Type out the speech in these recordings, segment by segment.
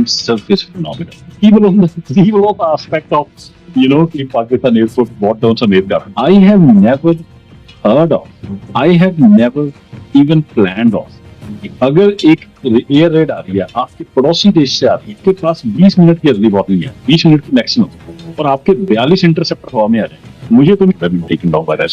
itself is phenomenal. Even on the aspect of, if Pakistan Air Force brought down some aircraft, I have never heard of, I have never even planned of. अगर एक air red आ रही है आपके पड़ोसी देश से आ रही है, आपके पास 20 मिनट की अर्ली वार्निंग है, 20 मिनट की मैक्सिमम, और आपके 42 इंटरसेप्टर हवा में आ रहे हैं, मुझे तो नहीं टेकन डाउन बाय दैट।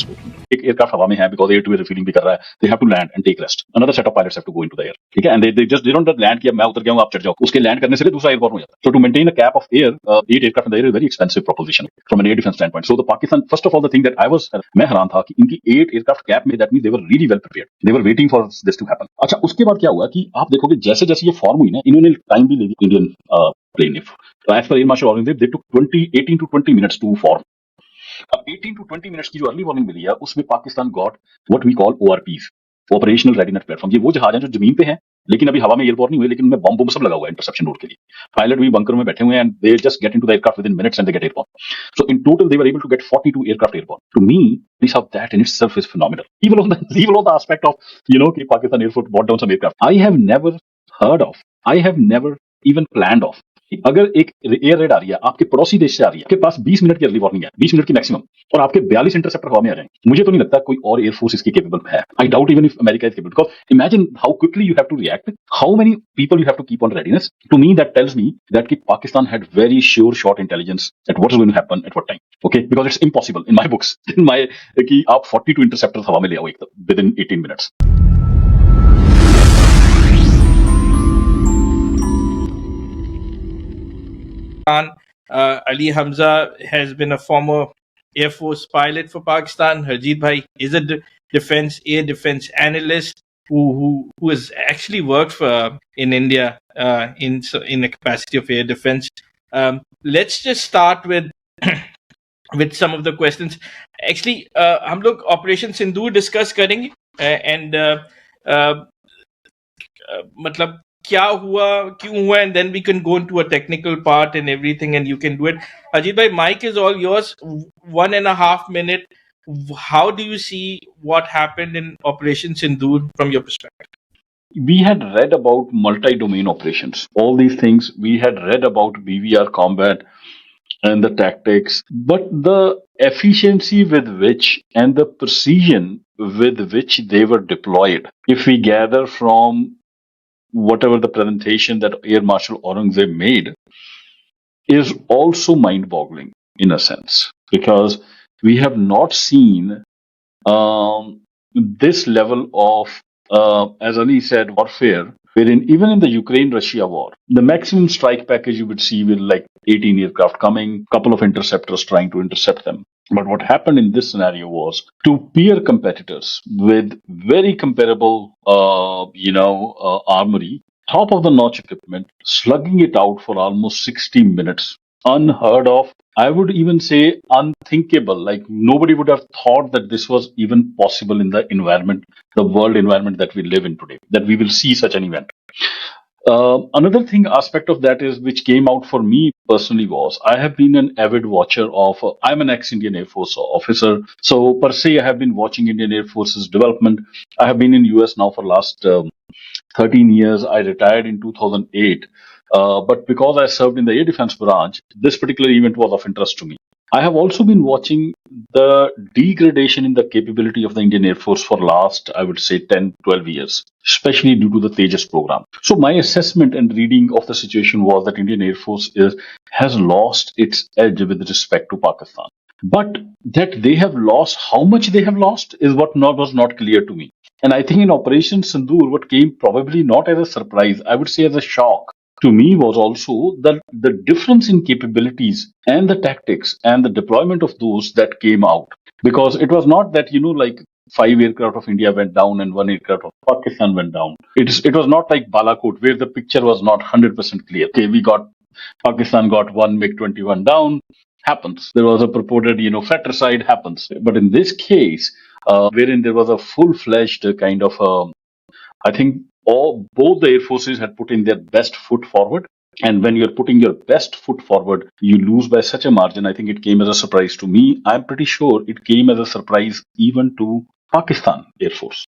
एक एयरक्राफ्ट हवा में है because air to air refilling भी कर रहा है, they have to land and take rest, another set of pilots have to go into the air, ठीक है, and they just they don't land किया मैं उतर गया हूं आप चढ़ जाओ, उसके लैंड करने से दूसरा एयरपोर्ट हो जाता है। So to maintain a CAP of air 8 aircraft in the air is very expensive proposition from an air defence standpoint. So the Pakistan first of all the thing that I was, मैं हैरान था कि इनकी 8 aircraft CAP में, that means they were really well prepared, they were waiting for this to happen. अच्छा, उसके बाद क्या हुआ कि आप देखोगे जैसे जैसे ये फॉर्म हुई ना, इन्होंने टाइम भी ले लिया Indian plane. As per air marshal Aurangzeb they took 18 to 20 minutes to form. अब 18 to 20 मिनट्स की जो अर्ली वार्निंग मिली है उसमें Pakistan got what we call ORPs, operational readiness platform. ये वो जहाज हैं जो जमीन पे हैं लेकिन अभी हवा में एयरपोर्ट नहीं हुए, लेकिन उनमें बम सब लगा हुआ है इंटरसेप्शन रोड के लिए। पायलट भी बंकर में बैठे हुए हैं and they just get into the aircraft within minutes and they get airport. So in total they were able to get 42 aircraft airport. To me this of that in itself is phenomenal. Even on the aspect of, कि Pakistan Air Force brought down some aircraft, I have never heard of, I have never even planned of। अगर एक air red आ रही है आपके पड़ोसी देश से आ रही है, आपके पास 20 मिनट की अर्ली वार्निंग है, 20 मिनट की मैक्सिमम, और आपके 42 इंटरसेप्टर हवा में आ रहे हैं, मुझे तो नहीं लगता कोई और एयरफोर्स इसके केपेबल है। I doubt even if America is capable, because imagine how quickly you have to react, how many people you have to keep on readiness. To me that tells me that कि Pakistan had very sure short intelligence at what is going to happen at what time. Okay, because it's impossible in my books, in my, कि आप 42 interceptor हवा में ले आओ एकदम with in 18 minutes. Ali Hamza has been a former Air Force pilot for Pakistan. Harjeet Bhai is a air defense analyst who has actually worked for in India in the capacity of air defense. Let's just start with with some of the questions. Actually, हम लोग Operation Sindoor discuss करेंगे and मतलब क्या हुआ, क्यों हुआ, and then we can go into a technical part and everything and you can do it. Ajit bhai, mic is all yours. 1.5 minute. How do you see what happened in Operation Sindoor from your perspective? We had read about multi-domain operations, all these things. We had read about BVR combat and the tactics, but the efficiency with which and the precision with which they were deployed, if we gather from whatever the presentation that Air Marshal Aurangzeb made, is also mind-boggling in a sense, because we have not seen this level of, as Ali said, warfare, wherein even in the Ukraine-Russia war, the maximum strike package you would see with like 18 aircraft coming, couple of interceptors trying to intercept them. But what happened in this scenario was two peer competitors with very comparable, armory, top of the notch equipment, slugging it out for almost 60 minutes. Unheard of. I would even say unthinkable. Like nobody would have thought that this was even possible in the environment, the world environment that we live in today, that we will see such an event. Another thing, aspect of that is, which came out for me personally, was I have been an avid watcher of, I'm an ex-Indian Air Force officer. So per se, I have been watching Indian Air Force's development. I have been in US now for last 13 years. I retired in 2008. But because I served in the air defense branch, this particular event was of interest to me. I have also been watching the degradation in the capability of the Indian Air Force for last, I would say, 10, 12 years, especially due to the Tejas program. So my assessment and reading of the situation was that Indian Air Force has lost its edge with respect to Pakistan. But that they have lost, how much they have lost, is what was not clear to me. And I think in Operation Sindoor, what came probably not as a surprise, I would say as a shock, to me was also the difference in capabilities and the tactics and the deployment of those that came out. Because it was not that, like 5 aircraft of India went down and 1 aircraft of Pakistan went down. It was not like Balakot, where the picture was not 100% clear. Okay, Pakistan got 1 MiG-21 down, happens. There was a purported, fratricide, happens. But in this case, wherein there was a full-fledged kind of, I think, both the air forces had put in their best foot forward. And when you're putting your best foot forward, you lose by such a margin. I think it came as a surprise to me. I'm pretty sure it came as a surprise even to Pakistan Air Force.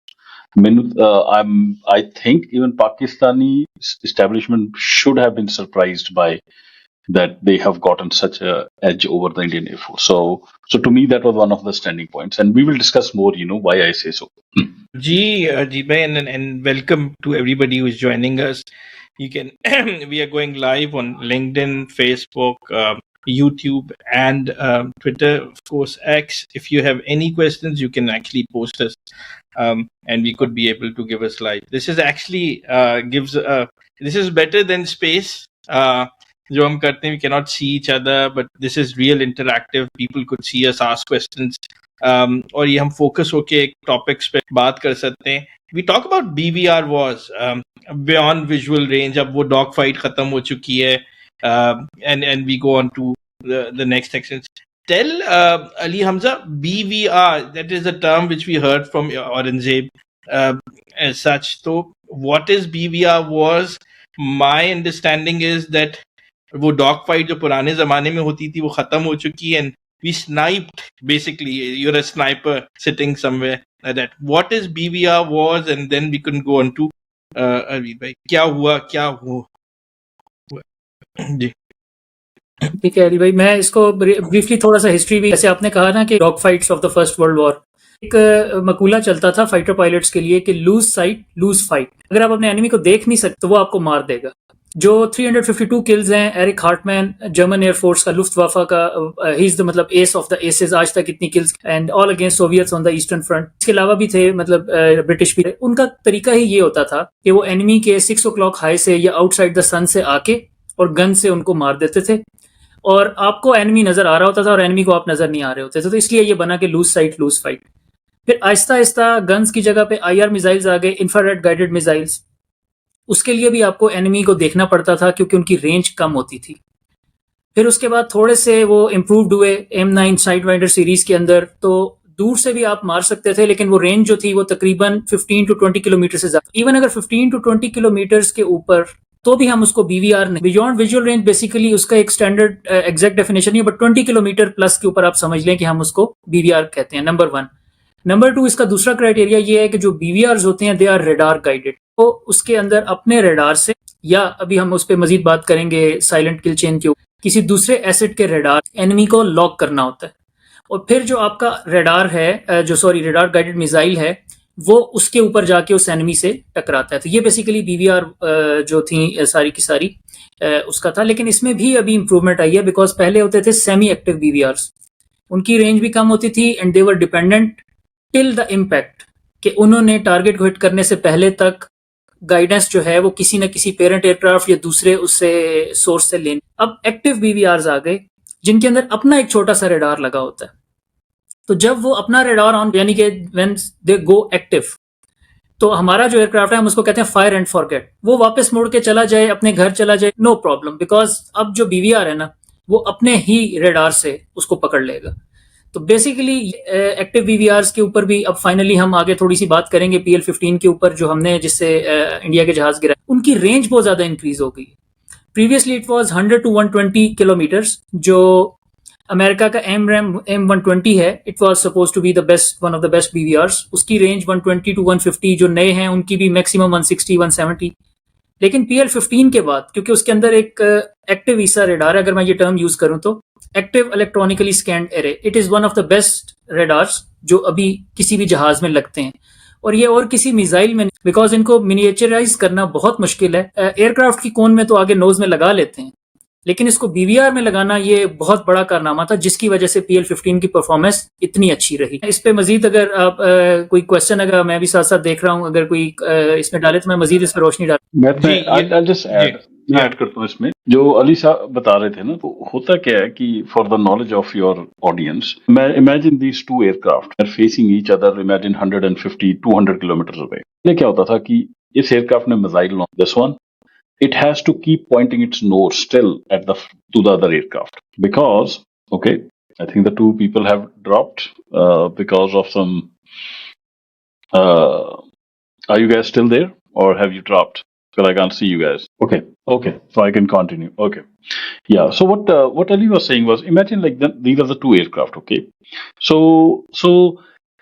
I think even Pakistani establishment should have been surprised by that they have gotten such a edge over the Indian Air Force. So to me, that was one of the standing points, and we will discuss more. Why I say so. Ji bhai, and welcome to everybody who is joining us. You can we are going live on LinkedIn, Facebook, YouTube, and Twitter, of course, X. If you have any questions, you can actually post us, and we could be able to give us live. This is actually gives this is better than space. जो हम करते हैं, we cannot see each other, but this is real interactive. People could see us, ask questions, और ये हम focus होके एक topics पे बात कर सकते हैं. We talk about BVR wars, beyond visual range. अब वो डॉग फाइट खत्म हो चुकी है, and we go on to the next section. Tell Ali Hamza, BVR, that is a term which we heard from Aurangzeb as such. So what is BVR wars? My understanding is that वो dog fight जो पुराने जमाने में होती थी वो खत्म हो चुकी है, and we sniped, basically. You're a sniper sitting somewhere like that. What is BVR wars? And then we can go on to Arvind bhai, क्या हुआ जी. ठीक है अली भाई, मैं इसको ब्रीफली थोड़ा सा हिस्ट्री भी, जैसे आपने कहा ना कि dog fights of the first world war, एक मकूला चलता था फाइटर पायलट्स के लिए कि लूज साइट लूज फाइट. अगर आप अपने एनिमी को देख नहीं सकते तो वो आपको मार देगा. जो 352 किल्स हैं, एरिक हार्टमैन, जर्मन एयरफोर्स का, लुफ्टवाफा का, ही इज द मतलब एस ऑफ द एसेस आज तक इतनी kills, and all against Soviets on the eastern front. इसके अलावा भी थे, मतलब ब्रिटिश भी. उनका तरीका ही ये होता था कि वो एनिमी के 6 o'clock हाई से या आउटसाइड द सन से आके और गन से उनको मार देते थे, और आपको एनिमी नजर आ रहा होता था और एनिमी को आप नजर नहीं आ रहे होते थे. तो इसलिए ये बना कि लूज साइट लूज फाइट. फिर आहिस्ता आहिस्ता गन्स की जगह पे IR मिसाइल्स आ गए, इंफ्रारेड गाइडेड मिसाइल्स. उसके लिए भी आपको एनिमी को देखना पड़ता था क्योंकि उनकी रेंज कम होती थी. फिर उसके बाद थोड़े से वो इम्प्रूव्ड हुए M9 साइडवाइंडर सीरीज के अंदर, तो दूर से भी आप मार सकते थे, लेकिन वो रेंज जो थी वो तकरीबन 15 to 20 किलोमीटर से ज्यादा. इवन अगर 15 to 20 किलोमीटर के ऊपर तो भी हम उसको BVR नहीं. बियॉन्ड विजुअल रेंज बेसिकली उसका एक स्टैंडर्ड एग्जैक्ट डेफिनेशन नहीं है, बट 20 किलोमीटर प्लस के ऊपर आप समझ लें कि हम उसको BVR कहते हैं. नंबर 1. नंबर 2, इसका दूसरा क्राइटेरिया ये है कि जो BVRs होते हैं दे आर रेडार गाइडेड. तो उसके अंदर अपने रेडार से, या अभी हम उस पर मजीद बात करेंगे साइलेंट किल चेन के ऊपर, किसी दूसरे एसेट के रेडार एनिमी को लॉक करना होता है. और फिर जो आपका रेडार है, रेडार गाइडेड मिसाइल है, वो उसके ऊपर जाके उस एनिमी से टकराता है. तो ये बेसिकली BVR जो थी सारी की सारी उसका था. लेकिन इसमें भी अभी इंप्रूवमेंट आई है, बिकॉज पहले होते थे सेमी एक्टिव BVRs. उनकी रेंज भी कम होती थी, and they were dependent till the impact, कि उन्होंने टारगेट को हिट करने से पहले तक गाइडेंस जो है वो किसी न किसी पेरेंट एयरक्राफ्ट या दूसरे उससे सोर्स से लेने. अब एक्टिव BVRs आ गए जिनके अंदर अपना एक छोटा सा रेडार लगा होता है. तो जब वो अपना रेडार ऑन, यानी कि व्हेन दे गो एक्टिव, तो हमारा जो एयरक्राफ्ट है हम उसको कहते हैं फायर एंड फॉरगेट. वो वापस मुड़ के चला जाए, अपने घर चला जाए, नो प्रॉब्लम, बिकॉज अब जो BVR है ना वो अपने ही रेडार से उसको पकड़ लेगा. तो बेसिकली एक्टिव BVRs के ऊपर भी अब फाइनली हम आगे थोड़ी सी बात करेंगे. PL-15 के ऊपर जो हमने, जिससे इंडिया के जहाज गिरा, उनकी रेंज बहुत ज्यादा इंक्रीज हो गई. Previously it was 100 to 120 kilometres. जो अमेरिका का M120 है, it was suppose to be the best, one of the best BVRs. उसकी रेंज 120 to 150. जो नए हैं उनकी भी मैक्सिमम 160 170. लेकिन PL-15 के बाद, क्योंकि उसके अंदर एक एक्टिव ईसा रेडार है, अगर मैं ये टर्म यूज करूं तो active electronically scanned array, it is one of the best radars जो अभी किसी भी जहाज में लगते हैं. और ये और किसी मिसाइल में, बिकॉज इनको मिनिएचराइज करना बहुत मुश्किल है. एयरक्राफ्ट की कोन में तो आगे नोज में लगा लेते हैं, लेकिन इसको BVR में लगाना ये बहुत बड़ा कारनामा था, जिसकी वजह से PL-15 की परफॉर्मेंस इतनी अच्छी रही. इस पे मजीद अगर आप कोई क्वेश्चन, अगर मैं भी साथ साथ देख रहा हूँ, अगर कोई इसमें डाले तो मैं मजीद इस पर रोशनी डाल. मैं ऐड करता हूँ इसमें. जो अली साहब बता रहे थे ना, तो होता क्या है कि for the knowledge of your audience, imagine these two aircraft are facing each other. Imagine 150 200 kilometre away. ये क्या होता था कि इस एयरक्राफ्ट ने missile launch, this one, it has to keep pointing its nose still at to the other aircraft, because I think the two people have dropped because of some are you guys still there or have you dropped? Because I can't see you guys. Okay, so I can continue. Okay, yeah, so what Ali was saying was, imagine like these are the two aircraft. Okay, so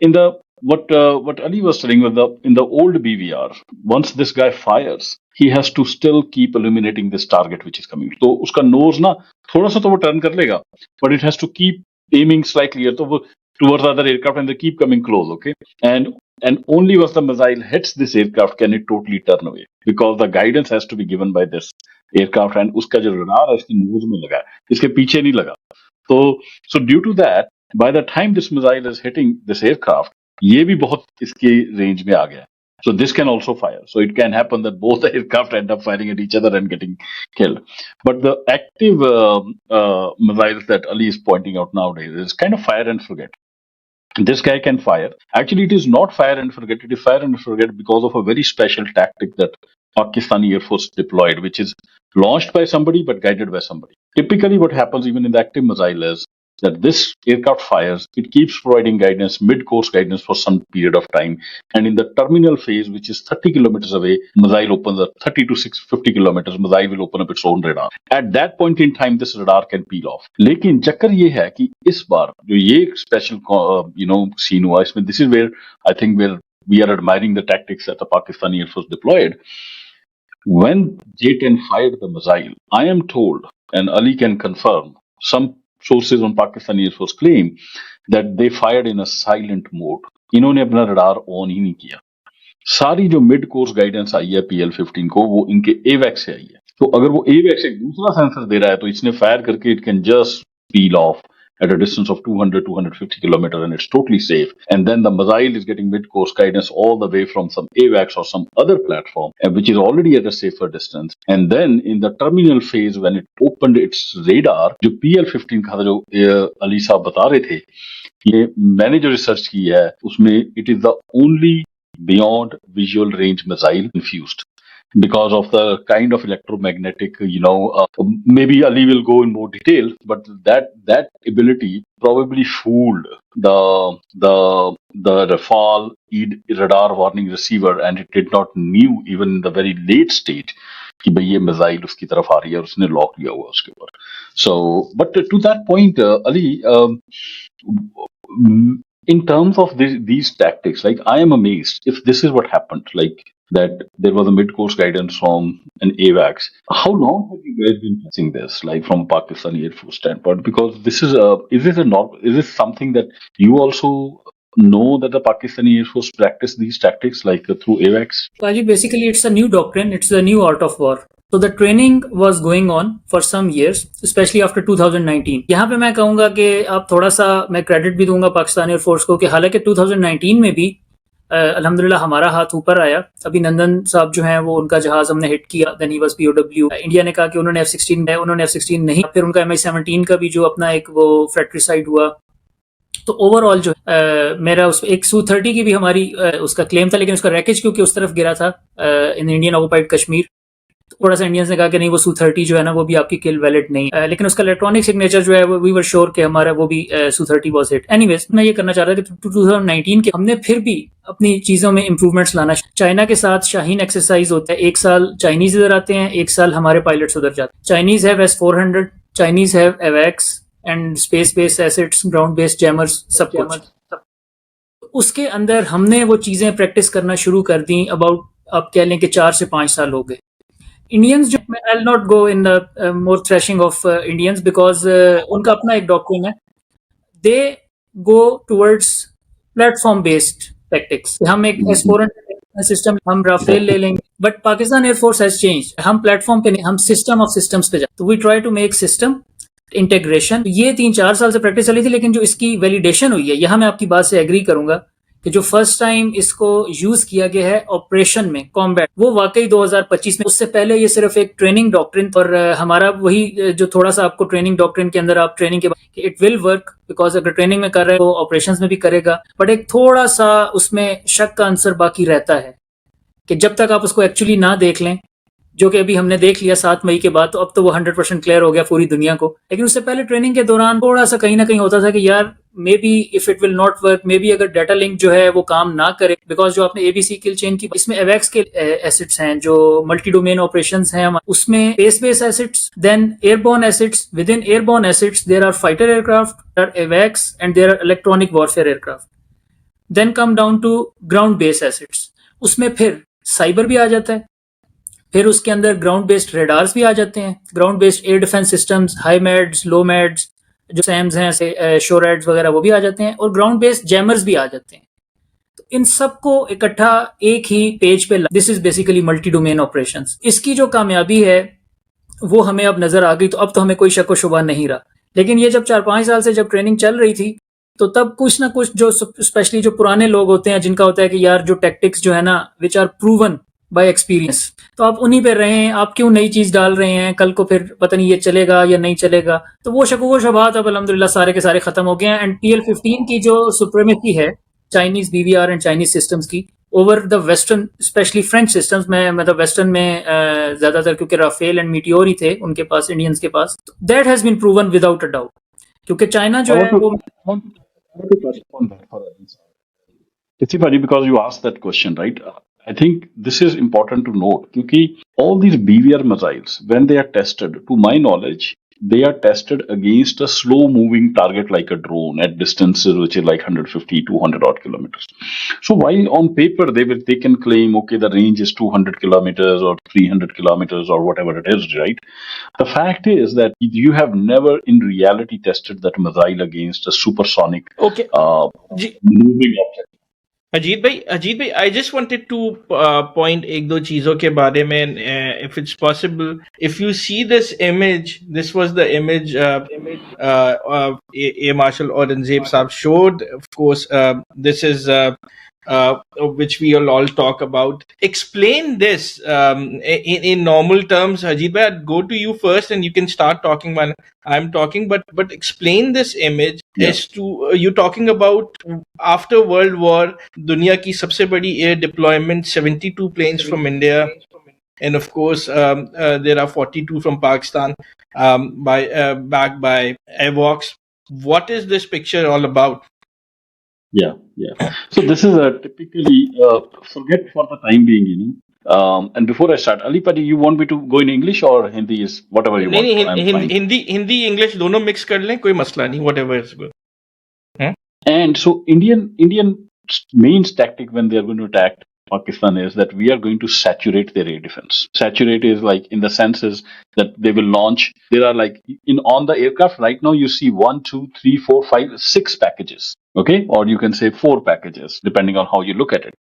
in the what Ali was telling with the in the old BVR, once this guy fires, he has to still keep illuminating this target which is coming. तो उसका nose ना थोड़ा सा तो वो turn कर लेगा, but it has to keep aiming slightly तो वो towards other aircraft and they keep coming close, okay? And only once the missile hits this aircraft can it totally turn away because the guidance has to be given by this aircraft and उसका जो radar है इसके nose में लगा है, इसके पीछे नहीं लगा. So due to that, by the time this missile is hitting this aircraft, ये भी बहुत इसके रेंज में आ गया. So this can also fire. So it can happen that both the aircraft end up firing at each other and getting killed. But the active missiles that Ali is pointing out nowadays is kind of fire and forget. This guy can fire. Actually, it is not fire and forget. It is fire and forget because of a very special tactic that Pakistani Air Force deployed, which is launched by somebody but guided by somebody. Typically, what happens even in the active missile is that this aircraft fires, it keeps providing guidance, mid-course guidance for some period of time. And in the terminal phase, which is 30 kilometers away, missile opens up 30 to 650 kilometers, missile will open up its own radar. At that point in time, this radar can peel off. लेकिन चक्कर ये है कि इस बार जो ये special scene हुआ इसमें, this is where I think where we are admiring the tactics that the Pakistani Air Force deployed. When J-10 fired the missile, I am told, and Ali can confirm, some sources on Pakistani Air Force claim that they fired in a silent mode. इन्होंने अपना radar on ही नहीं किया. सारी जो mid course guidance आई है PL-15 को वो इनके AWACS से आई है. तो अगर वो AWACS एक दूसरा सेंसर दे रहा है तो इसने फायर करके it can just peel off at a distance of 200-250 kilometers and it's totally safe. And then the missile is getting mid-course guidance all the way from some AWACS or some other platform, which is already at a safer distance. And then in the terminal phase, when it opened its radar, जो PL-15 का था जो अली साहब बता रहे थे, ये मैंने जो रिसर्च की है उसमें it is the only beyond visual range missile infused. Because of the kind of electromagnetic, maybe Ali will go in more detail, but that ability probably fooled the Rafale radar warning receiver, and it did not knew even in the very late stage कि भाई ये missile उसकी तरफ आ रही है और उसने lock लिया हुआ उसके ऊपर. So, but to that point, Ali, in terms of these tactics, like I am amazed if this is what happened, like that there was a mid-course guidance from an AWACS. How long have you guys been testing this, like from Pakistani Air Force standpoint? Because this is this something that you also know that the Pakistani Air Force practice these tactics like through AWACS? Well, basically, it's a new doctrine. It's a new art of war. So the training was going on for some years, especially after 2019. यहाँ पे मैं कहूँगा कि आप थोड़ा सा मैं credit भी दूंगा पाकिस्तान एयर फोर्स को कि हालांकि 2019 में भी अल्हम्दुलिल्लाह हमारा हाथ ऊपर आया. अभिनंदन साहब जो हैं वो उनका जहाज हमने हिट किया, then he was POW. India ने कहा कि उन्होंने F-16 नहीं, फिर उनका MI-17 का भी जो अपना एक वो फ्रैक्ट्रिसाइड हुआ. तो ओवरऑल जो मेरा उस एक Su-30 की भी हमारी उसका क्लेम था, लेकिन उसका रैकेज क्योंकि उस तरफ गिरा था इन इंडियन ऑक्युपाइड कश्मीर, थोड़ा सा इंडियंस ने कहा कि नहीं वो Su-30 जो है ना वो भी आपकी किल वैलिड नहीं, लेकिन उसका इलेक्ट्रॉनिक सिग्नेचर जो है वो वी वर श्योर कि हमारा वो भी Su-30 वाज हिट. एनीवेज, मैं ये करना चाह रहा था कि 2019 के हमने फिर भी अपनी चीजों में इंप्रूवमेंट्स लाना. चाइना के साथ शाहीन एक्सरसाइज होता है, एक साल चाइनीज इधर आते हैं, एक साल हमारे पायलट्स उधर जाते हैं. Chinese have S-400, Chinese have AWACS and space based assets, ground based jammers, सब कुछ. उसके अंदर हमने वो चीजें प्रैक्टिस करना शुरू कर दी. अबाउट आप कह लें कि 4 से 5 साल हो गए. इंडियंस जो, I will not go in the more thrashing of Indians because उनका अपना एक डॉक्ट्रिन है. They go towards platform based tactics. हम एक S-400 सिस्टम, हम राफेल ले लेंगे, but Pakistan air force has change. हम प्लेटफॉर्म पे नहीं, हम सिस्टम ऑफ सिस्टम्स पे जाते. तो we try to make system integration. ये 3-4 साल से प्रैक्टिस चली थी, लेकिन जो इसकी वैलिडेशन हुई है, यहाँ मैं आपकी बात से एग्री करूंगा कि जो फर्स्ट टाइम इसको यूज किया गया है ऑपरेशन में, कॉम्बैट, वो वाकई 2025 में. उससे पहले ये सिर्फ एक ट्रेनिंग डॉक्ट्रिन, और हमारा वही जो थोड़ा सा आपको ट्रेनिंग डॉक्ट्रिन के अंदर आप ट्रेनिंग के बाद इट विल वर्क, बिकॉज अगर ट्रेनिंग में कर रहे हो तो ऑपरेशंस में भी करेगा, बट एक थोड़ा सा उसमें शक का आंसर बाकी रहता है कि जब तक आप उसको एक्चुअली ना देख लें, जो कि अभी हमने देख लिया 7 मई के बाद, तो अब तो वो 100% क्लियर हो गया पूरी दुनिया को. लेकिन उससे पहले ट्रेनिंग के दौरान थोड़ा सा कहीं ना कहीं होता था कि यार may be if it will not work, may be अगर डाटा लिंक जो है वो काम ना करे, बिकॉज जो आपने ABC किल चेन की, इसमें AWACS के एसेट्स हैं, जो मल्टी डोमेन ऑपरेशंस हैं, उसमें space based assets, then airborne assets. Within airborne assets there are fighter aircraft, there are AWACS and there are electronic warfare aircraft. Then come down to ground based assets, उसमें फिर cyber भी आ जाता है, फिर उसके अंदर ground based radars भी आ जाते हैं, ground based air defence systems, HIMADS, LOMADS, जो सैम्स हैं, शोरैड्स वगैरह वो भी आ जाते हैं, और ग्राउंड बेस्ड जैमर्स भी आ जाते हैं। तो इन सबको इकट्ठा एक ही पेज पे, this is basically multi domain operations. इसकी जो कामयाबी है वो हमें अब नजर आ गई, तो अब तो हमें कोई शक व शुबा नहीं रहा। लेकिन ये जब 4-5 साल से जब ट्रेनिंग चल रही थी, तो तब कुछ ना कुछ जो स्पेशली जो पुराने लोग होते हैं, जिनका होता है कि यार जो टैक्टिक्स जो है ना which are proven by experience, तो आप उन्हीं पे रहे हैं, आप क्यों नई चीज डाल रहे हैं, कल को फिर पता नहीं ये चलेगा या नहीं चलेगा। तो वो शक व शुबात अब अल्हम्दुलिल्लाह सारे के सारे खत्म हो गए हैं। एंड TL-15 की जो सुप्रीमेसी है Chinese BVR and Chinese systems की over the western, specially French systems में, मतलब वेस्टर्न में ज्यादातर, क्योंकि राफेल एंड मीटियोर ही थे उनके पास, इंडियंस के पास, that has been proven without a doubt. क्योंकि चाइना जो I है want to, वो, I want to touch upon that for a second. Kitsipati, because you asked that question, right? I think this is important to note because all these BVR missiles, when they are tested, to my knowledge, they are tested against a slow moving target like a drone at distances which is like 150, 200 odd kilometers. So while on paper they can claim, okay, the range is 200 kilometers or 300 kilometers or whatever it is, right? The fact is that you have never in reality tested that missile against a supersonic Okay. moving object. Ajit भाई, I just wanted to point एक दो चीजों के बारे में, if it's possible, if you see this image, this was the image a marshal Aurangzeb साहब showed, of course, this is which we will all talk about. Explain this in normal terms. Ajit bhai, I'd go to you first and you can start talking while I'm talking, but explain this image. Yeah. As to you talking about after World War, दुनिया की सबसे बड़ी air deployment, 72 planes from India, and of course there are 42 from Pakistan, backed by AWACS. What is this picture all about? Yeah. So this is a typically forget for the time being, and before I start, Ali Padi, you want me to go in English or Hindi is whatever you नहीं want. I'm fine. Hindi English दोनों mix कर लें, कोई मसला नहीं, whatever is good. And so Indian main tactic when they are going to attack Pakistan is that we are going to saturate their air defense. Saturate is like in the sense is that they will launch. There are like on the aircraft right now you see 1, 2, 3, 4, 5, 6 packages. Okay, or you can say 4 packages depending on how you look at it.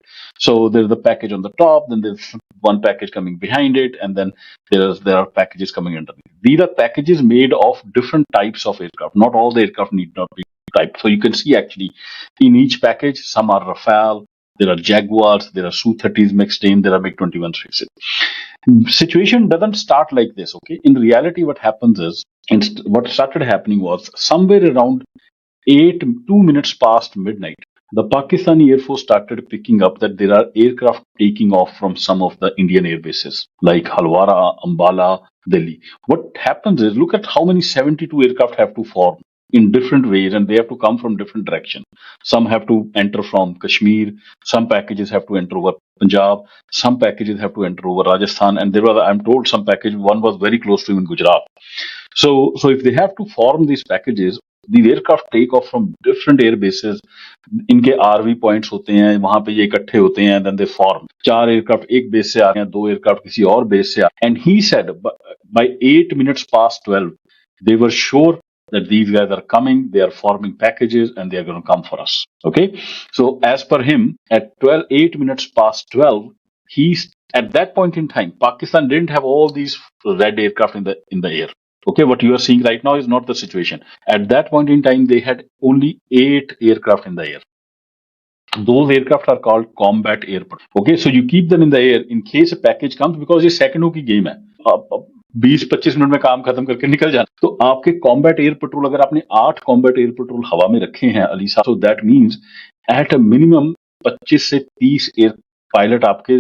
So there's the package on the top, then there's one package coming behind it, and then there are packages coming underneath. These are packages made of different types of aircraft. Not all the aircraft need not be type. So you can see actually in each package, some are Rafale, there are Jaguars, there are Su-30s mixed in, there are MiG-21s. Situation doesn't start like this, okay? In reality, what happens is, and what started happening was somewhere around 2 minutes past midnight, the Pakistani Air Force started picking up that there are aircraft taking off from some of the Indian air bases, like Halwara, Ambala, Delhi. What happens is, look at how many 72 aircraft have to form in different ways, and they have to come from different directions. Some have to enter from Kashmir, some packages have to enter over Punjab, some packages have to enter over Rajasthan, and there was, I'm told, some package, one was very close to even Gujarat. So if they have to form these packages, these aircraft take off from different air bases. इनके RV points होते हैं, वहां पे ये इकट्ठे होते हैं, then they form. 4 aircraft एक बेस से आ रहे हैं, 2 एयरक्राफ्ट किसी और बेस से आ रहे हैं. And he said by 8 minutes past 12, they were sure that these guys are coming, they are forming packages, and they are going to come for us. Okay, so as per him, at 8 minutes past 12, at that point in time, Pakistan didn't have all these red aircraft in the air. Okay, what you are seeing right now is not the situation. At that point in time, they had only 8 aircraft in the air. Those aircraft are called combat aircraft. Okay, so you keep them in the air in case a package comes, because ये सेकंडों की game है. 20-25 minute में काम खत्म करके निकल जाना. तो आपके कॉम्बैट एयर पेट्रोल, अगर आपने 8 कॉम्बैट एयर पेट्रोल हवा में रखे हैं अली साहब, so that means at a minimum 25 से 30 एयर पायलट आपके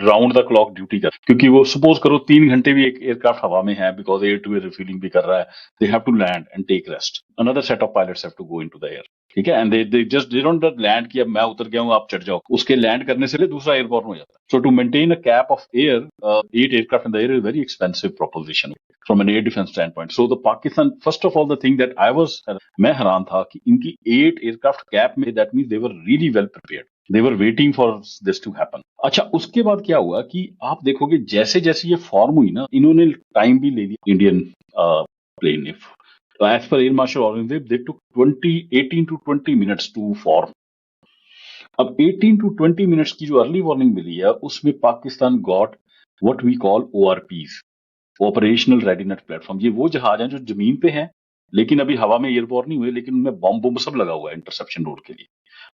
राउंड द क्लॉक ड्यूटी कर, क्योंकि वो सपोज करो 3 घंटे भी एक एयरक्राफ्ट हवा में है, because air to air refilling भी कर रहा है, they have to land and take rest. Another set of pilots have to go into the air. ठीक है, एंड दे डोंट लैंड कि अब मैं उतर गया हूँ आप चढ़ जाओ, उसके लैंड करने से पहले दूसरा एयरबॉर्न हो जाता है. So to maintain a CAP of air, 8 aircraft in the air is a very expensive proposition from an air defense standpoint. So the Pakistan, first of all, the thing that मैं हैरान था कि इनकी 8 aircraft cap में, that means they were really well prepared. They were waiting for this to happen. अच्छा, उसके बाद क्या हुआ कि आप देखोगे जैसे जैसे ये फॉर्म हुई ना, इन्होंने टाइम भी ले लिया इंडियन प्लेन ने. As per Air Marshal Aurangzeb, they took 18 to 20 minutes to form. अब 18 to 20 minutes की जो अर्ली वार्निंग मिली है, उसमें Pakistan got what we call ORPs, operational readiness platform. ये वो जहाज हैं जो जमीन पे हैं लेकिन अभी हवा में एयरबॉर्न नहीं हुए, लेकिन उनमें बॉम्ब सब लगा हुआ है इंटरसेप्शन रोड के लिए.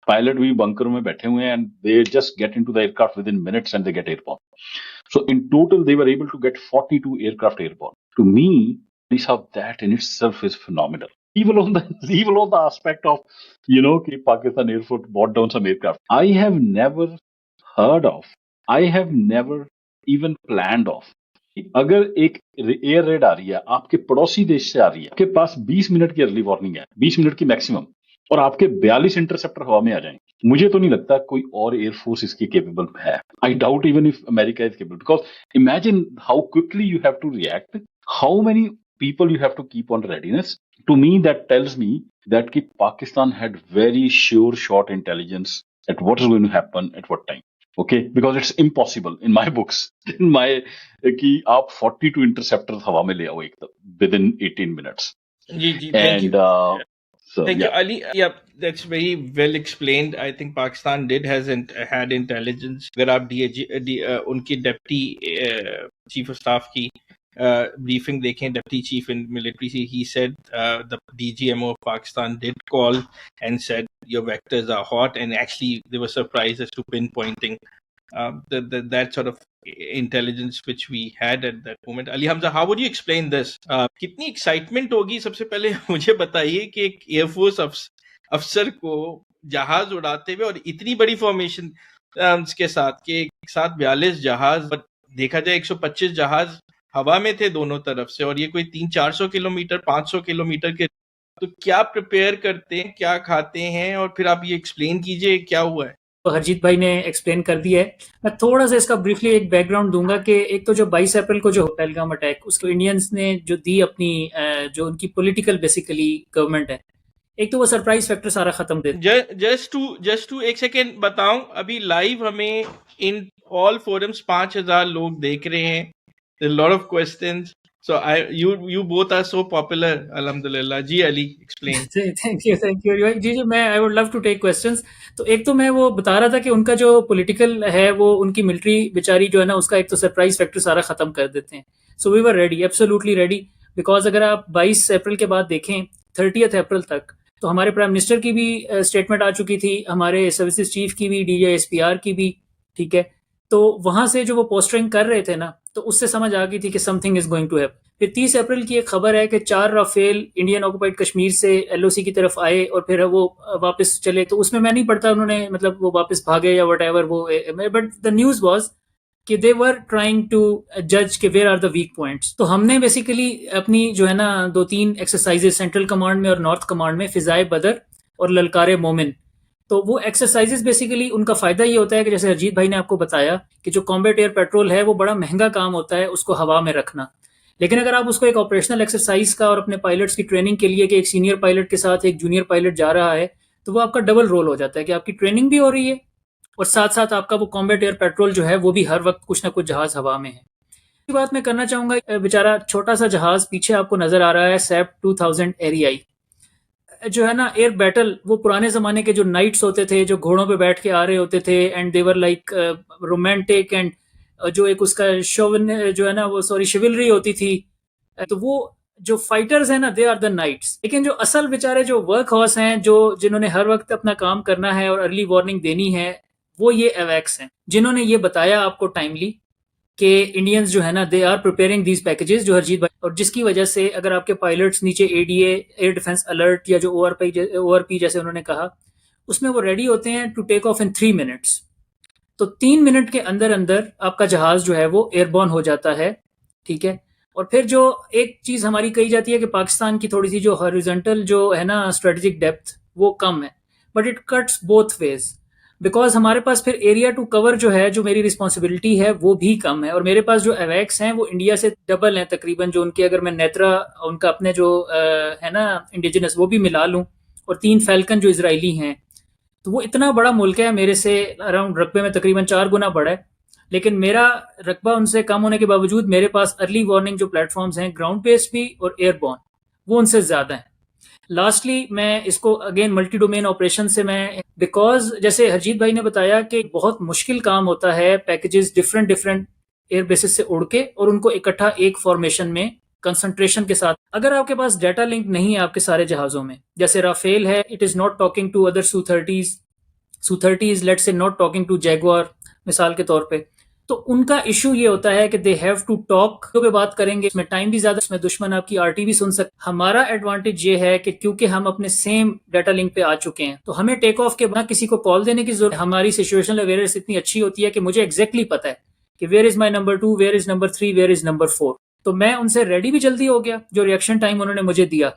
पायलट भी बंकरों में बैठे हुए हैं and they just get into the aircraft within minutes and they gate airborne. So in total, they were able to get 42 aircraft airborne. To me, that in itself is phenomenal. Even on the aspect of, कि Pakistan Air Force brought down some aircraft. I have never heard of, I have never even planned of. अगर एक air red आ रही है आपके पड़ोसी देश से आ रही है, आपके पास 20 मिनट की अर्ली वार्निंग है, 20 मिनट की मैक्सिमम, और आपके 42 इंटरसेप्टर हवा में आ जाएं, मुझे तो नहीं लगता कोई और एयरफोर्स इसकी केपेबल है. I doubt even if America is capable, because imagine how quickly you have to react, how many people you have to keep on readiness. To me, that tells me that Pakistan had very sure shot intelligence at what is going to happen at what time. Okay, because it's impossible in my books, in my कि आप 42 interceptors हवा में ले आओ एकदम within 18 minutes. Ji, thank you. So, Thank you, yeah. Ali. Yeah, that's very well explained. I think Pakistan had intelligence. अगर आप उनकी deputy chief of staff की briefing देखें, deputy chief in military, he said the DGMO of Pakistan did call and said your vectors are hot, and actually they were surprised as to pinpointing that sort of intelligence which we had at that moment. Ali Hamza, how would you explain this? कितनी excitement होगी, सबसे पहले मुझे बताइए कि एक air force अफसर को जहाज उड़ाते हुए और इतनी बड़ी फॉर्मेशन के साथ के एक साथ 42 जहाज, देखा जाए 125 जहाज हवा में थे दोनों तरफ से, और ये कोई 300-400 किलोमीटर 500 किलोमीटर के, तो क्या प्रिपेयर करते हैं, क्या खाते हैं, और फिर आप ये एक्सप्लेन कीजिए क्या हुआ है. तो हरजीत भाई ने एक्सप्लेन कर दिया है. मैं थोड़ा सा इसका ब्रीफली एक बैकग्राउंड दूंगा कि एक तो जो 22 अप्रैल को जो पहलगाम अटैक, उसको इंडियंस ने जो दी अपनी जो उनकी पॉलिटिकल बेसिकली गवर्नमेंट है, एक तो वो सरप्राइज फैक्टर सारा खत्म दे. जस्ट टू एक सेकेंड बताऊं, अभी लाइव हमें इन ऑल फोरम्स 5000 लोग देख रहे हैं. There are a lot of questions. So you both are so popular, alhamdulillah. Ji Ali, explain. Thank you. जी मैं I would love to take questions. तो एक तो मैं वो बता रहा था कि उनका जो पॉलिटिकल है, वो उनकी मिलिट्री बेचारी जो है ना, उसका एक तो सरप्राइज फैक्टर सारा खत्म कर देते हैं. So we were ready, absolutely ready, because अगर आप 22 अप्रैल के बाद देखें 30 अप्रैल तक, तो हमारे प्राइम मिनिस्टर की भी स्टेटमेंट आ चुकी थी, हमारे सर्विसेज चीफ की भी, DGSPR की भी. ठीक है, तो वहां से जो वो पोस्टरिंग कर रहे थे ना, तो उससे समझ आ गई थी कि something is going to happen. फिर 30 अप्रैल की एक खबर है कि 4 राफेल इंडियन ऑक्युपाइड कश्मीर से LOC की तरफ आए और फिर वो वापस चले. तो उसमें मैं नहीं पढ़ता उन्होंने मतलब वो वापस भागे या वट एवर वो, बट द न्यूज वॉज कि दे वर ट्राइंग टू जज के where are the weak points. तो हमने बेसिकली अपनी जो है ना 2-3 एक्सरसाइजेस सेंट्रल कमांड में और नॉर्थ कमांड में, फिजाए बदर और ललकारे मोमिन, तो वो एक्सरसाइजेस बेसिकली उनका फायदा ये होता है कि जैसे अजीत भाई ने आपको बताया कि जो कॉम्बैट एयर पेट्रोल है वो बड़ा महंगा काम होता है उसको हवा में रखना. लेकिन अगर आप उसको एक ऑपरेशनल एक्सरसाइज का और अपने पायलट्स की ट्रेनिंग के लिए कि एक सीनियर पायलट के साथ एक जूनियर पायलट जा रहा है, तो वो आपका डबल रोल हो जाता है कि आपकी ट्रेनिंग भी हो रही है और साथ साथ आपका वो कॉम्बैट एयर पेट्रोल जो है वो भी हर वक्त कुछ ना कुछ जहाज हवा में है. इसी बात मैं करना चाहूंगा, बेचारा छोटा सा जहाज पीछे आपको नजर आ रहा है, SAP 2000 एरियाई जो है ना, एयर बैटल, वो पुराने जमाने के जो नाइट्स होते थे जो घोड़ों पे बैठ के आ रहे होते थे, and they were like romantic, and जो एक उसका शोवन जो है ना वो शिविलरी होती थी. तो वो जो फाइटर्स हैं ना, दे आर द नाइट्स. लेकिन जो असल बेचारे जो वर्क हॉर्स हैं, जो जिन्होंने हर वक्त अपना काम करना है और अर्ली वार्निंग देनी है, वो ये एवैक्स हैं, जिन्होंने ये बताया आपको टाइमली कि इंडियंस जो है ना, they are preparing these packages, जो हरजीत भाई, और जिसकी वजह से अगर आपके पायलट्स नीचे ADA एयर डिफेंस अलर्ट या जो ORP जैसे उन्होंने कहा, उसमें वो रेडी होते हैं to take off in 3 minutes. तो 3 मिनट के अंदर अंदर आपका जहाज जो है वो एयरबॉर्न हो जाता है. ठीक है, और फिर जो एक चीज हमारी कही जाती है कि पाकिस्तान की थोड़ी सी जो हॉरिजॉन्टल जो है ना स्ट्रेटेजिक डेप्थ, वो कम है, but it cuts both ways, because हमारे पास फिर एरिया टू कवर जो है, जो मेरी रिस्पॉन्सिबिलिटी है, वो भी कम है। और मेरे पास जो अवैक्स हैं वो इंडिया से डबल हैं तकरीबन, जो उनके, अगर मैं नेत्रा उनका अपने जो है ना इंडिजिनस, वो भी मिला लूँ, और 3 फैल्कन जो इसराइली हैं, तो वो इतना बड़ा मुल्क है, मेरे से अराउंड रकबे में तकरीबन 4 गुना बड़ा है, लेकिन मेरा रकबा उनसे कम होने के बावजूद मेरे पास अर्ली वार्निंग जो प्लेटफॉर्म्स हैं, ग्राउंड बेस्ड भी और एयरबॉर्न, वो उनसे ज्यादा हैं। लास्टली मैं इसको अगेन मल्टी डोमेन ऑपरेशन से मैं, बिकॉज जैसे हरजीत भाई ने बताया कि बहुत मुश्किल काम होता है packages different different air bases से उड़ के और उनको इकट्ठा एक फॉर्मेशन में कंसंट्रेशन के साथ, अगर आपके पास डाटा लिंक नहीं है आपके सारे जहाजों में, जैसे राफेल है, it is not talking to other सू-30s let's say not talking to Jaguar मिसाल के तौर पे, तो उनका इशू ये होता है कि दे हैव टू टॉक पे बात करेंगे, इसमें टाइम भी ज्यादा, इसमें दुश्मन आपकी आरटी भी सुन सकते। हमारा एडवांटेज ये है कि क्योंकि हम अपने सेम डाटा लिंक पे आ चुके हैं, तो हमें टेक ऑफ के बाद किसी को कॉल देने की जरूरत, हमारी सिचुएशनल अवेयरनेस इतनी अच्छी होती है कि मुझे एग्जैक्टली पता है कि where is my number 2, where is number 3, where is number 4, तो मैं उनसे रेडी भी जल्दी हो गया जो रिएक्शन टाइम उन्होंने मुझे दिया।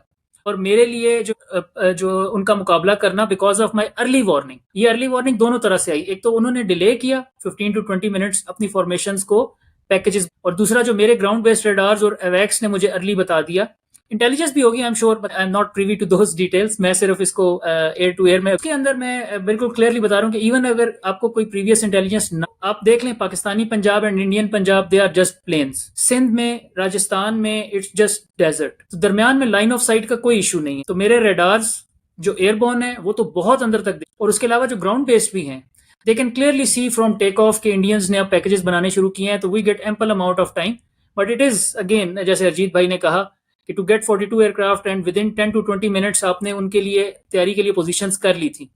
और मेरे लिए जो उनका मुकाबला करना because of my early warning, ये अर्ली वार्निंग दोनों तरह से आई, एक तो उन्होंने डिले किया 15 to 20 मिनट्स अपनी फॉर्मेशंस को पैकेजेस, और दूसरा जो मेरे ग्राउंड बेस्ड रेडार्स और एवैक्स ने मुझे अर्ली बता दिया, इंटेलिजेंस भी होगी I am sure, but I am not privy to those details, मैं सिर्फ इसको एयर टू एयर में, उसके अंदर मैं बिल्कुल क्लियरली बता रहा हूँ कि इवन अगर आपको कोई प्रीवियस इंटेलिजेंस ना, आप देख लें Pakistani Punjab and Indian Punjab, they are just plains, Sindh में, राजस्थान में इट्स जस्ट डेजर्ट, तो दरमियान में लाइन ऑफ साइट का कोई इशू नहीं है। तो मेरे रेडार्स जो एयरबॉर्न है वो तो बहुत अंदर तक, और उसके अलावा जो ग्राउंड बेस्ड भी हैं, they can clearly see from take off के इंडियंस ने अब पैकेजेस बनाने शुरू किए हैं, तो we get ample amount of time, but it is again जैसे अरजीत भाई ने कहा कि to get 42 aircraft and within 10 to 20 minutes आपने उनके लिए तैयारी के लिए पोजीशंस कर ली थी।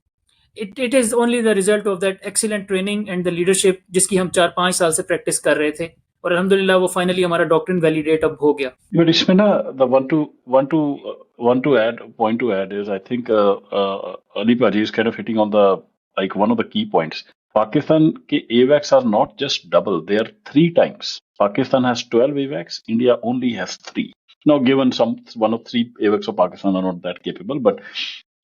It is only the result of that excellent training and the leadership जिसकी हम 4-5 साल से प्रैक्टिस कर रहे थे, और अल्हम्दुलिल्लाह वो फाइनली हमारा डॉक्ट्रिन वैलिडेट अब हो गया। But इसमें ना the one to add point to add is I think Ali Paji is kind of hitting on the like one of the key points. Pakistan के AWACS are not just double; they are 3 times. Pakistan has 12 AWACS. India only has 3. Now, given one of 3 AWACS of Pakistan are not that capable, but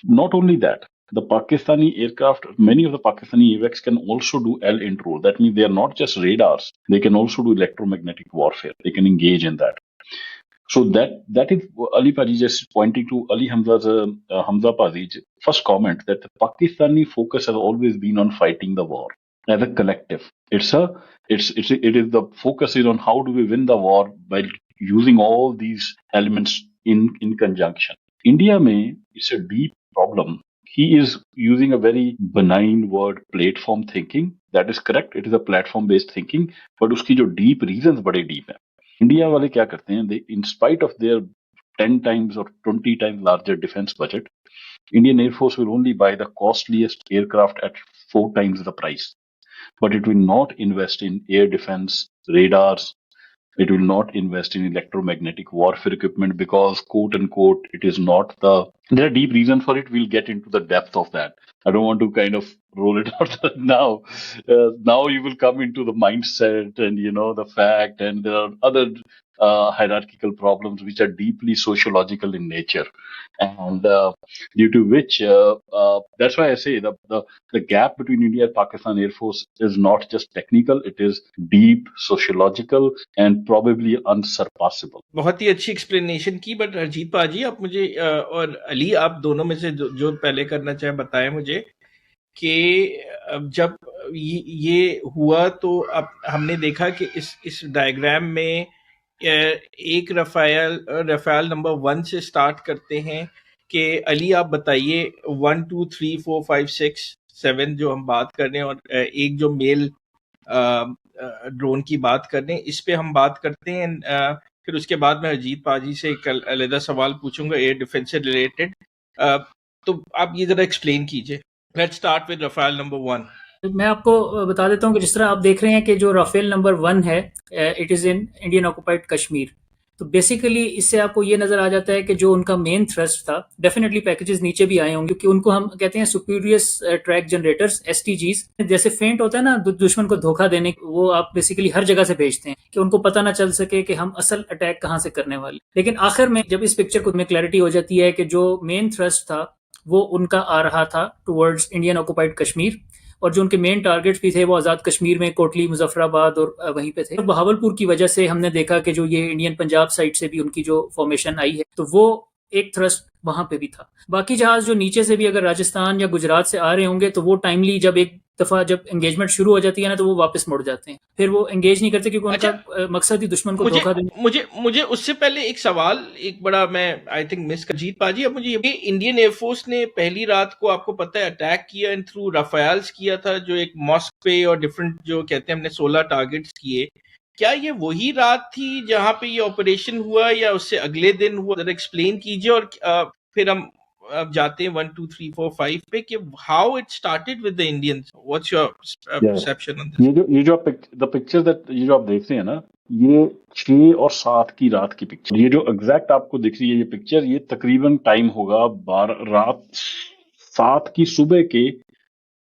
not only that, the Pakistani aircraft, many of the Pakistani AWACS can also do L-intro. That means they are not just radars; they can also do electromagnetic warfare. They can engage in that. So that is Ali Paji just pointing to Ali Hamza's Hamza Paji's first comment that the Pakistani focus has always been on fighting the war as a collective. It is the focus is on how do we win the war by using all these elements in conjunction. India mein it's a deep problem. He is using a very benign word, platform thinking. That is correct. It is a platform based thinking, but uski jo deep reasons bade deep hai. India वाले क्या करते हैं, they in spite of their 10 times or 20 times larger defense budget, Indian Air Force will only buy the costliest aircraft at 4 times the price, but it will not invest in air defense radars. It will not invest in electromagnetic warfare equipment because, quote unquote, it is not the. There are deep reasons for it. We'll get into the depth of that. I don't want to kind of roll it out now. Now you will come into the mindset and the fact, and there are other hierarchical problems which are deeply sociological in nature, and due to which that's why I say the gap between India and Pakistan Air Force is not just technical; it is deep sociological and probably unsurpassable. बहुत ही अच्छी explanation की, but Harjeet पाजी आप मुझे और अली आप दोनों में से जो पहले करना चाहे बताएं मुझे कि जब ये हुआ तो अब हमने देखा कि इस डायग्राम में एक रफाल नंबर 1 से स्टार्ट करते हैं कि अली आप बताइए 1 2 3 4 5 6 7 जो हम बात कर रहे हैं, और एक जो मेल ड्रोन की बात कर रहे हैं, इस पे हम बात करते हैं। फिर उसके बाद मैं अजीत पाजी से एक अलग सवाल पूछूंगा एयर डिफेंस से रिलेटेड, तो आप ये जरा एक्सप्लेन कीजिए। Let's start with Rafale number 1। मैं आपको बता देता हूँ कि जिस तरह आप देख रहे हैं कि जो राफेल नंबर 1 है, it is in Indian occupied Kashmir, तो बेसिकली इससे आपको ये नज़र आ जाता है कि जो उनका मेन थ्रस्ट था, डेफिनेटली पैकेजेस नीचे भी आए होंगे क्योंकि उनको हम कहते हैं सुपीरियस ट्रैक जनरेटर्स, STGs, जैसे फेंट होता है ना दुश्मन को धोखा देने, वो आप बेसिकली हर जगह से भेजते हैं कि उनको पता ना चल सके कि हम असल अटैक कहाँ से करने वाले। लेकिन आखिर में जब इस पिक्चर को में क्लैरिटी हो जाती है कि जो मेन थ्रस्ट था वो उनका आ रहा था टुवर्ड्स इंडियन ऑक्युपाइड कश्मीर, और जो उनके मेन टारगेट्स भी थे वो आज़ाद कश्मीर में कोटली, मुजफ्फराबाद और वहीं पे थे। तो बहावलपुर की वजह से हमने देखा कि जो ये इंडियन पंजाब साइड से भी उनकी जो फॉर्मेशन आई है, तो वो एक थ्रस्ट वहां पे भी था। बाकी जहाज जो नीचे से भी अगर राजस्थान या गुजरात से आ रहे होंगे तो वो टाइमली जब एक दफा जब एंगेजमेंट शुरू हो जाती है ना, तो वो वापस मुड़ जाते हैं, फिर वो एंगेज नहीं करते, क्योंकि उनका अच्छा, मकसद ही दुश्मन को मुझे धोखा देना। मुझे मुझे उससे पहले एक सवाल, एक बड़ा, मैं आई थिंक मिस कर जीत पाजी। अब मुझे ये इंडियन एयरफोर्स ने पहली रात को आपको पता है अटैक किया एंड थ्रू राफेल्स किया था, जो एक मॉस्क पे और डिफरेंट जो कहते हैं हमने 16 टारगेट्स किए। क्या ये वही रात थी जहां पे ये ऑपरेशन हुआ या उससे अगले दिन हुआ? जरा एक्सप्लेन कीजिए। और फिर हम अब जाते हैं 1 2 3 4 5 पे कि how it started with the Indians. What's your perception on this? ये जो द पिक्चर दैट ये जो आप देख रहे हैं ना, ये 6 और 7 की रात की पिक्चर। ये जो एग्जैक्ट आपको दिख रही है ये पिक्चर, ये तकरीबन टाइम होगा रात 7 की सुबह के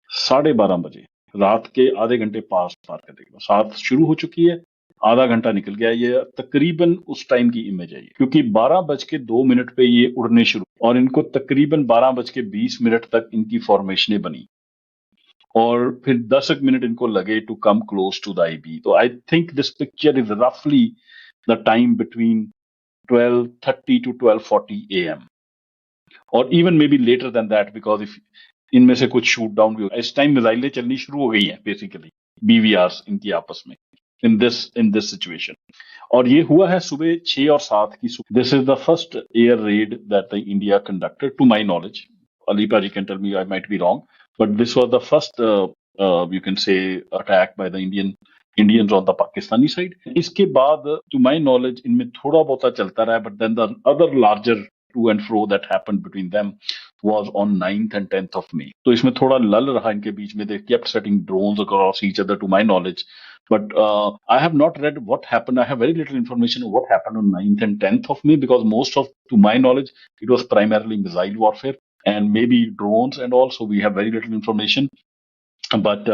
12:30 बजे। रात के आधे घंटे पार कर देगा। 7 शुरू हो चुकी है, आधा घंटा निकल गया। ये तकरीबन उस टाइम की इमेज है ये, क्योंकि 12:02 पे ये उड़ने शुरू, और इनको तकरीबन 12:20 तक इनकी फॉर्मेशनें बनी, और फिर 10 मिनट इनको लगे to come close to the IB. तो I think this picture is रफली the time between 12:30 to 12:40 AM, और even maybe later than that, because if इनमें से कुछ शूट डाउन भी इस टाइम मिसाइलें चलनी शुरू हो गई हैं बेसिकली, बीवीआर इनकी आपस में इन दिस सिचुएशन। और ये हुआ है सुबह 6 और 7 की। This is the first air raid that the India conducted to my knowledge. Alipa ji can tell me I might be wrong, but this was the first you can say attack by the Indians on the Pakistani side. इसके बाद to my knowledge इनमें थोड़ा बहुत चलता रहा, but then the other larger to and fro that happened between them was on 9th and 10th of May. तो इसमें थोड़ा लल रहा इनके बीच में. They kept setting drones across each other to my knowledge. But I have not read what happened. I have very little information of what happened on 9th and 10th of May, because most of, to my knowledge, it was primarily missile warfare and maybe drones, and also we have very little information. But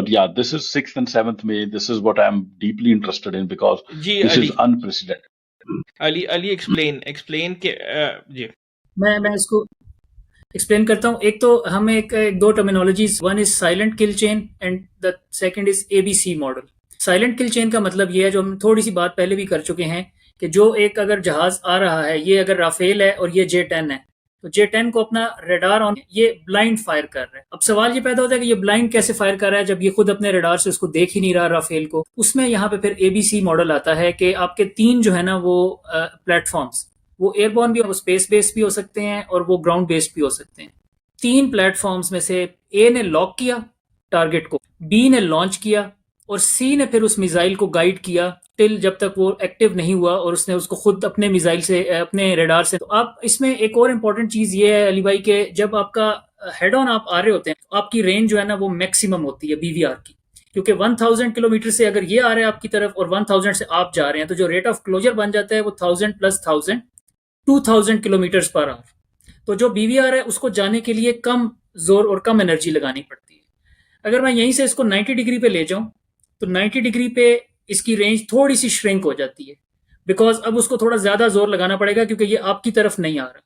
yeah, this is 6th and 7th May. This is what I'm deeply interested in, because जी this Ali, is unprecedented. Ali explain के जी। मैं इसको explain करता हूँ। एक तो हमें एक दो terminologies, one is silent kill chain and the second is ABC model. Silent kill chain का मतलब ये है, जो हम थोड़ी सी बात पहले भी कर चुके हैं, कि जो एक अगर जहाज आ रहा है, ये अगर राफेल है और ये J-10 है, तो J-10 को अपना रेडार ऑन, ये ब्लाइंड फायर कर रहा है। अब सवाल ये पैदा होता है कि ये ब्लाइंड कैसे फायर कर रहा है जब ये खुद अपने रेडार से उसको देख ही नहीं रहा राफेल को। उसमें यहाँ पे फिर एबीसी मॉडल आता है कि आपके 3 जो है ना वो प्लेटफॉर्म्स, वो एयरबॉर्न भी, वो स्पेस बेस्ड भी हो सकते हैं और वो ग्राउंड बेस्ड भी हो सकते हैं। 3 प्लेटफॉर्म्स में से ए ने लॉक किया टारगेट को, बी ने लॉन्च किया, और सी ने फिर उस मिसाइल को गाइड किया टिल जब तक वो एक्टिव नहीं हुआ, और उसने उसको खुद अपने मिसाइल से, अपने रेडार से। तो आप इसमें एक और इम्पोर्टेंट चीज ये है अली भाई, के जब आपका हेड ऑन आप आ रहे होते हैं, तो आपकी रेंज जो है ना वो मैक्सिमम होती है बीवीआर की, क्योंकि 1000 किलोमीटर से अगर ये आ रहे हैं आपकी तरफ और 1000 से आप जा रहे हैं, तो जो रेट ऑफ क्लोजर बन जाता है वो 1000 + 1000 2000 किलोमीटर पर आवर। तो जो बीवीआर है उसको जाने के लिए कम जोर और कम एनर्जी लगानी पड़ती है। अगर मैं यहीं से इसको 90 डिग्री पे ले जाऊं, तो 90 डिग्री पे इसकी रेंज थोड़ी सी श्रिंक हो जाती है, बिकॉज अब उसको थोड़ा ज्यादा जोर लगाना पड़ेगा, क्योंकि ये आपकी तरफ नहीं आ रहा।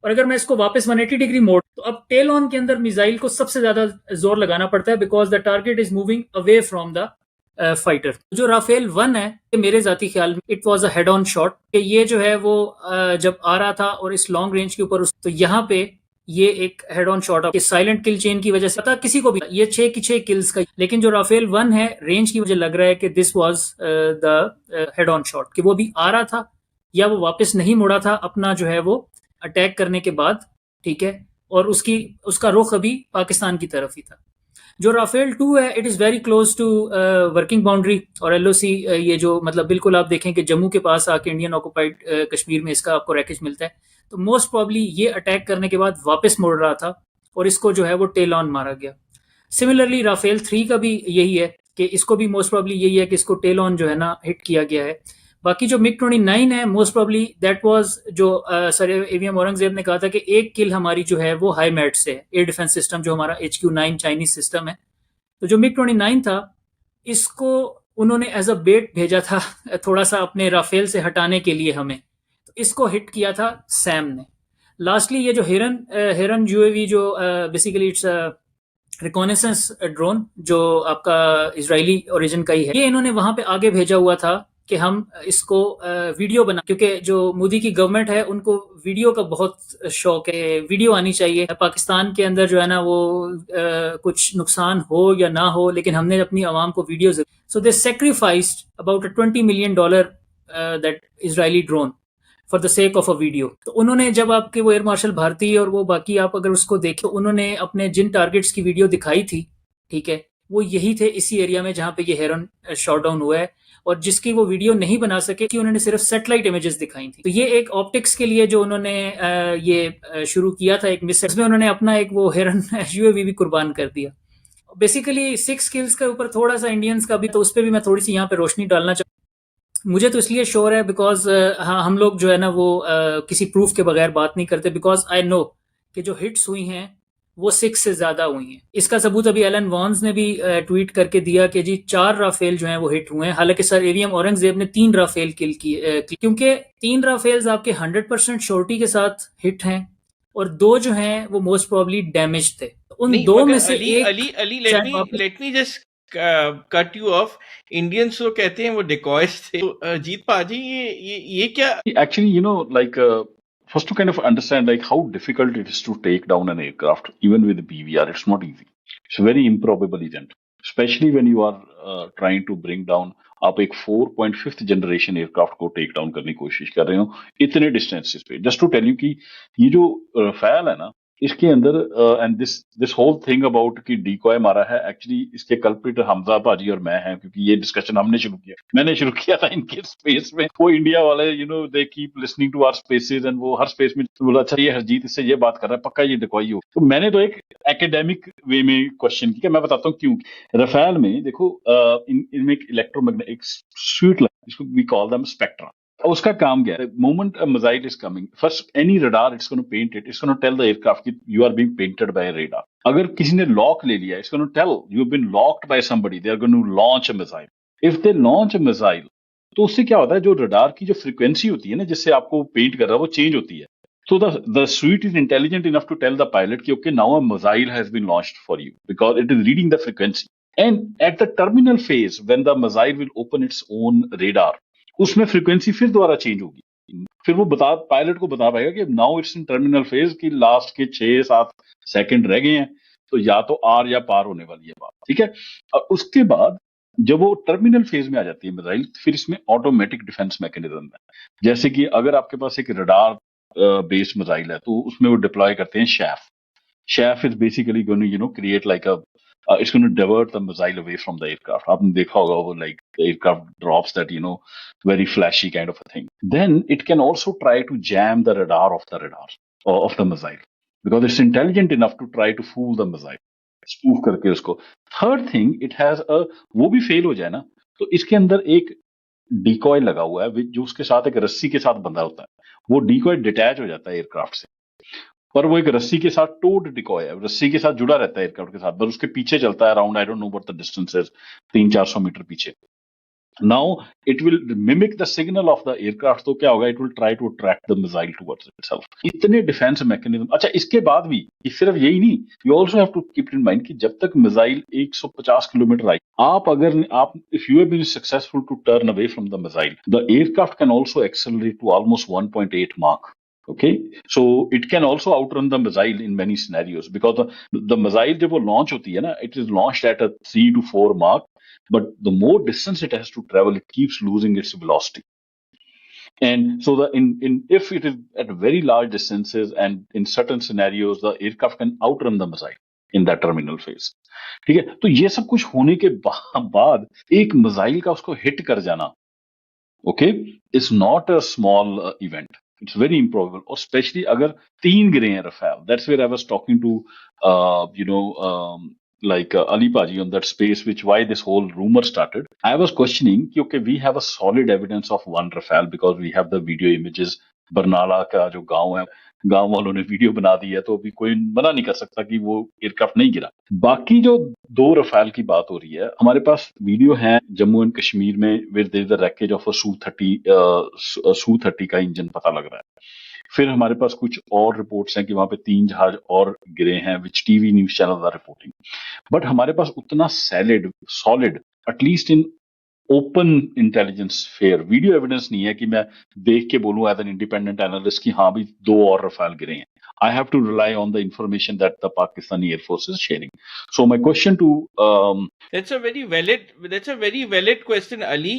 और अगर मैं इसको वापस 180 डिग्री मोड़, तो अब टेल ऑन के अंदर मिसाइल को सबसे ज्यादा जोर लगाना पड़ता है, because the target is moving away from the fighter. जो राफेल 1 है, मेरे जाती ख्याल में it was a head on shot. ये जो है वो जब आ रहा था और इस लॉन्ग रेंज के ऊपर, तो यहाँ पे ये एक हेड ऑन शॉट है। साइलेंट किल चेन की वजह से पता किसी को भी ये 6 की 6 किल्स का, लेकिन जो राफेल 1 है रेंज की वजह लग रहा है कि this was the head on shot, कि वो भी आ रहा था या वो वापस नहीं मुड़ा था अपना जो है वो अटैक करने के बाद, ठीक है, और उसका रुख अभी पाकिस्तान की तरफ ही था। जो राफेल 2 है, it is very close to working boundary और एलओसी। ये जो मतलब बिल्कुल आप देखें कि जम्मू के पास आके इंडियन ऑक्युपाइड कश्मीर में इसका आपको रैकेज मिलता है। तो मोस्ट प्रॉब्ली ये अटैक करने के बाद वापस मुड़ रहा था और इसको जो है वो टेल ऑन मारा गया। सिमिलरली राफेल 3 का भी यही है कि इसको भी मोस्ट प्रॉब्ली यही है कि इसको टेल ऑन जो है ना हिट किया गया है। बाकी जो मिग 29 है, मोस्ट प्रॉब्ली दैट वाज जो सर एवीएम औरंगजेब ने कहा था कि एक किल हमारी जो है वो हाई मैट से है, एयर डिफेंस सिस्टम जो हमारा HQ-9 चाइनीज सिस्टम है। तो जो मिग 29 था, इसको उन्होंने एज अ बेट भेजा था थोड़ा सा अपने राफेल से हटाने के लिए हमें, तो इसको हिट किया था सैम ने। लास्टली ये जो हेरन यूएवी जो बेसिकली इट्स रिकॉनेसेंस ड्रोन जो आपका इजरायली ओरिजिन का ही है, ये इन्होंने वहां पे आगे भेजा हुआ था कि हम इसको वीडियो बना, क्योंकि जो मोदी की गवर्नमेंट है उनको वीडियो का बहुत शौक है, वीडियो आनी चाहिए। पाकिस्तान के अंदर जो है ना वो कुछ नुकसान हो या ना हो, लेकिन हमने अपनी आवाम को video, so they sacrificed about $20 million that Israeli drone for the sake of a video. तो उन्होंने जब आपके वो एयर मार्शल भारती और वो बाकी आप अगर उसको देखें, तो उन्होंने अपने जिन टारगेट्स की वीडियो दिखाई थी, ठीक है, वो यही थे इसी एरिया में जहां पे ये हेरन शॉट डाउन हुआ है, और जिसकी वो वीडियो नहीं बना सके कि उन्होंने सिर्फ सैटेलाइट इमेजेस दिखाई थी। तो ये एक ऑप्टिक्स के लिए जो उन्होंने ये शुरू किया था एक मिस, इसमें उन्होंने अपना एक वो हेरन यूएवी भी कुर्बान कर दिया। बेसिकली 6 स्किल्स के ऊपर थोड़ा सा इंडियंस का भी, तो उस पर भी मैं थोड़ी सी यहाँ पे रोशनी डालना चाहूँ। मुझे तो इसलिए श्योर है बिकॉज हाँ, हम लोग जो है ना वो किसी प्रूफ के बगैर बात नहीं करते, बिकॉज आई नो कि जो हिट्स हुई हैं वो 6 से ज्यादा हुई हैं। इसका सबूत अभी एलन वॉन्स ने भी ट्वीट करके दिया कि जी 4 राफेल जो हैं वो हिट हुए हैं। हालांकि सर एवीएम औरंगजेब ने 3 राफेल किल किए, क्योंकि 3 राफेल्स आपके 100% श्योरिटी के साथ हिट हैं, और 2 जो हैं वो मोस्ट प्रोबेबली डैमेज थे। उन नहीं, 2 मगर में से अली एक अली अली शायद let me just cut you of. Indians तो कहते हैं वो डिकॉयज थे। तो जीत पाजी ये क्या? Actually, like, first to kind of understand like how difficult it is to take down an aircraft, even with BVR, it's not easy. It's a very improbable event, especially when you are trying to bring down. आप एक 4.5th generation aircraft को take down करने की कोशिश कर रहे हो इतने डिस्टेंसेस पे। जस्ट टू टेल यू कि ये जो रफेल है ना, इसके अंदर and this whole thing about कि डीकॉय मारा है, एक्चुअली इसके कल्प्रिट हमजा भाजी और मैं हैं, क्योंकि ये डिस्कशन हमने शुरू किया, मैंने शुरू किया था इनके स्पेस में। वो इंडिया वाले they keep listening to our spaces, and वो हर स्पेस में बोला अच्छा ये हरजीत इससे ये बात कर रहा है, पक्का ये डीकॉय हो। तो मैंने तो एक एकेडमिक वे में क्वेश्चन किया। मैं बताता हूँ क्यों। रफेल में देखो, इनमें एक इलेक्ट्रोमैग्नेटिक स्वीट, इसको वी कॉल देम स्पेक्ट्रा। उसका काम क्या है? Moment missile is coming, first any radar it's gonna paint it, it's gonna tell the aircraft कि you are being painted by radar. अगर किसी ने लॉक ले लिया, it's gonna tell you have been locked by somebody, they are gonna launch a missile. If they launch a missile, तो उससे क्या होता है, जो रडार की जो फ्रीक्वेंसी होती है ना जिससे आपको पेंट कर रहा है, वो चेंज होती है। So the suite is intelligent enough to tell the pilot कि okay, now a missile has been launched for you because it is reading the frequency. And at the terminal phase, when the missile will open its own radar, उसमें frequency फिर दोबारा change होगी। फिर वो pilot को बता पाएगा कि now it's in terminal phase की लास्ट के 6-7 सेकंड रह गए हैं, तो या तो आर या पार होने वाली है बात, ठीक है। और उसके बाद जब वो टर्मिनल फेज में आ जाती है मिसाइल, फिर इसमें ऑटोमेटिक डिफेंस मैकेनिज्म है। जैसे कि अगर आपके पास एक रडार बेस्ड मिसाइल है, तो उसमें वो डिप्लॉय करते हैं chaff. Chaff is basically going to create like a it's going to divert the missile away from the aircraft. आपने देखा होगा वो like the aircraft drops that very flashy kind of a thing. Then it can also try to jam the radar of the missile because it's intelligent enough to try to fool the missile, spoof करके उसको। Third thing, it has a, वो भी fail हो जाए ना, तो इसके अंदर एक डिकॉय लगा हुआ है जो उसके साथ एक रस्सी के साथ बंधा होता है। वो डिकॉय डिटैच हो जाता है एयरक्राफ्ट से, पर वो एक रस्सी के साथ टोड डिकॉय है, रस्सी के साथ जुड़ा रहता है एयरक्राफ्ट के साथ, बस उसके पीछे चलता है around, I don't know what the distance is, 300-400 metre पीछे। Now it will mimic the signal of the aircraft, तो क्या होगा, it will try to attract the missile towards itself. इतने डिफेंस मैकेनिज्म। अच्छा, इसके बाद भी सिर्फ यही नहीं, you also have to keep in mind कि जब तक मिसाइल 150 किलोमीटर आई, आप if you have been successful to turn away from the missile, the aircraft can also accelerate to almost 1.8 मार्क. Okay, so it can also outrun the missile in many scenarios because the missile जब वो launch होती है ना, it is launched at a 3 to 4 mark, but the more distance it has to travel, it keeps losing its velocity. And so if it is at very large distances and in certain scenarios, the aircraft can outrun the missile in that terminal phase. ठीक है, तो ये सब कुछ होने के बाद एक मिसाइल का उसको हिट कर जाना, okay, is not a small event. It's very improbable, or especially अगर 3 गिरे हैं Rafale. That's where I was talking to Ali Paji on that space, which why this whole rumor started. I was questioning कि okay, we have a solid evidence of 1 Rafale because we have the video images. Barnala का जो गांव है, गांव वालों ने video बना दी है, तो अभी कोई मना नहीं कर सकता कि वो एयरक्राफ्ट नहीं गिरा। बाकी जो 2 रफेल की बात हो रही है, हमारे पास वीडियो है जम्मू एंड कश्मीर में, with the wreckage of Su-30 का इंजन पता लग रहा है। फिर हमारे पास कुछ और रिपोर्ट्स हैं कि वहां पे 3 जहाज और गिरे हैं, which TV news channel are reporting. But हमारे पास उतना solid at least in open intelligence fair video evidence नहीं है कि मैं देख के बोलूं एज एन इंडिपेंडेंट एनालिस्ट कि हाँ भी 2 और रफाल गिरे हैं। I have to rely on the information that the Pakistani Air Force is sharing. So my question to That's a very valid question, Ali.